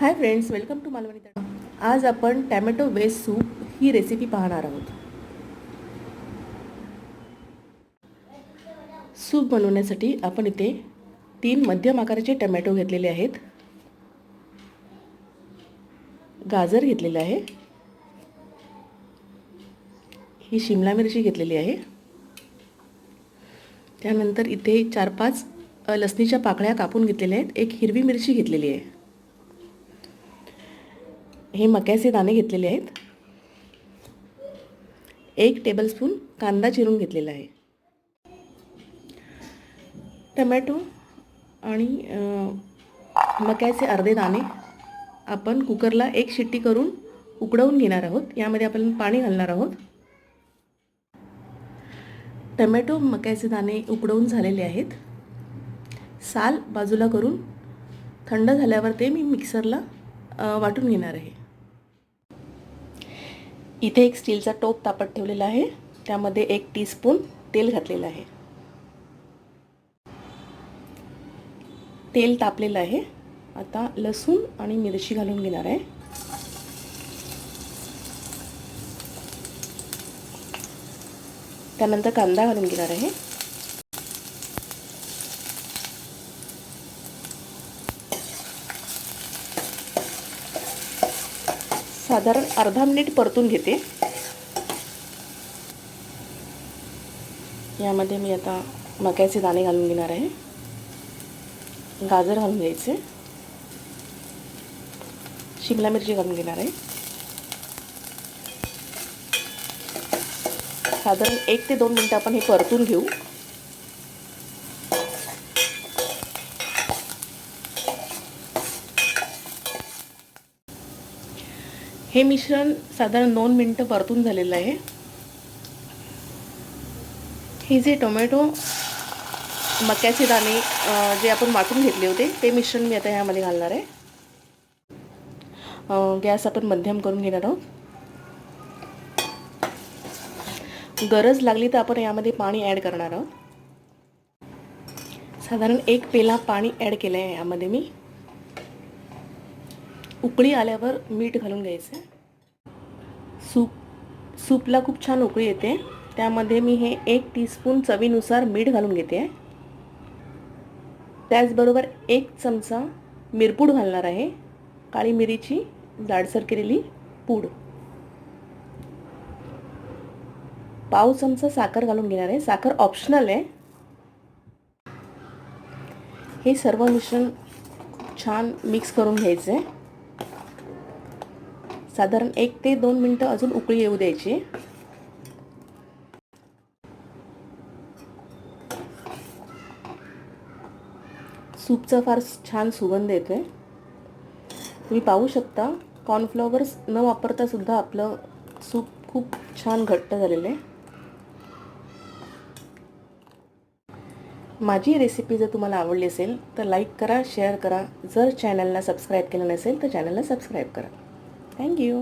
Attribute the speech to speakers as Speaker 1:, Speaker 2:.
Speaker 1: High friends, welcome to Malvani Tadka. आज आपण tomato veg soup ही रेसिपी पाहणार आहोत. सूप बनवण्यासाठी आपण इथे 3 मध्यम आकाराचे टॅमॅटो घेतलेले आहेत, गाजर घेतलेले आहे, ही शिमला मिरची घेतलेली आहे, त्यानंतर इथे 4-5 लसणीच्या पाकळ्या कापून घेतलेल्या आहेत, एक हिरवी मिरची घेतलेली आहे, हे मक्याचे दाणे घेतलेले आहेत, 1 टेबलस्पून कांदा चिरून घेतलेला आहे. टमॅटो आणि मक्याचे अर्धे दाणे आपण कुकरला 1 शिट्टी करून उकडवून घेणार आहोत. यामध्ये आपण पाणी घालणार आहोत. टमॅटो मक्याचे दाणे उकडवून झालेले आहेत. साल बाजूला करून थंड झाल्यावर ते मी मिक्सरला वाटून घेणार आहे. इथे एक स्टीलचा टोप तापत ठेवलेला आहे, त्यामध्ये 1 टीस्पून तेल घातलेलं आहे. तेल तापलेलं आहे. आता लसूण आणि मिरची घालून घेणार आहे. त्यानंतर कांदा घालून घेणार आहे. साधारण अर्धा मिनिट परतून घेते. यामध्ये मी आता मक्याचे दाणे घालून घेणार आहे, गाजर घालून घ्यायचे, शिमला मिरची घालून घेणार आहे. साधारण 1 ते 2 मिनिटं आपण हे परतून घेऊ. हे मिश्रण साधारण 2 मिनिटं परतून झालेलं आहे. हे जे टोमॅटो मक्याचे दाणे जे आपण वाटून घेतले होते ते मिश्रण मी आता यामध्ये घालणार आहे. गॅस आपण मध्यम करून घेणार आहोत. गरज लागली तर आपण यामध्ये पाणी ॲड करणार आहोत. साधारण 1 पेला पाणी ॲड केलं आहे. यामध्ये मी उकळी आल्यावर मीठ घालून घ्यायचं. सूपला खूप छान उकळी येते. त्यामध्ये मी हे 1 टीस्पून चवीनुसार मीठ घालून घेते आहे. त्याचबरोबर 1 चमचा मिरपूड घालणार आहे, काळी मिरीची जाडसर केलेली पूड. पाव चमचा साखर घालून घेणार आहे. साखर ऑप्शनल आहे. हे सर्व मिश्रण छान मिक्स करून घ्यायचं आहे. साधारण 1 ते 2 मिनिटं अजून उकळी येऊ द्यायची. सूपचा फार छान सुगंध येतोय. तुम्ही पाहू शकता, कॉर्नफ्लॉवर्स न वापरता सुद्धा आपलं सूप खूप छान घट्ट झालेलं आहे. माझी रेसिपी जर तुम्हाला आवडली असेल तर लाईक करा, शेअर करा. जर चॅनलला सबस्क्राईब केलं नसेल तर चॅनलला सबस्क्राईब करा. थँक्यू.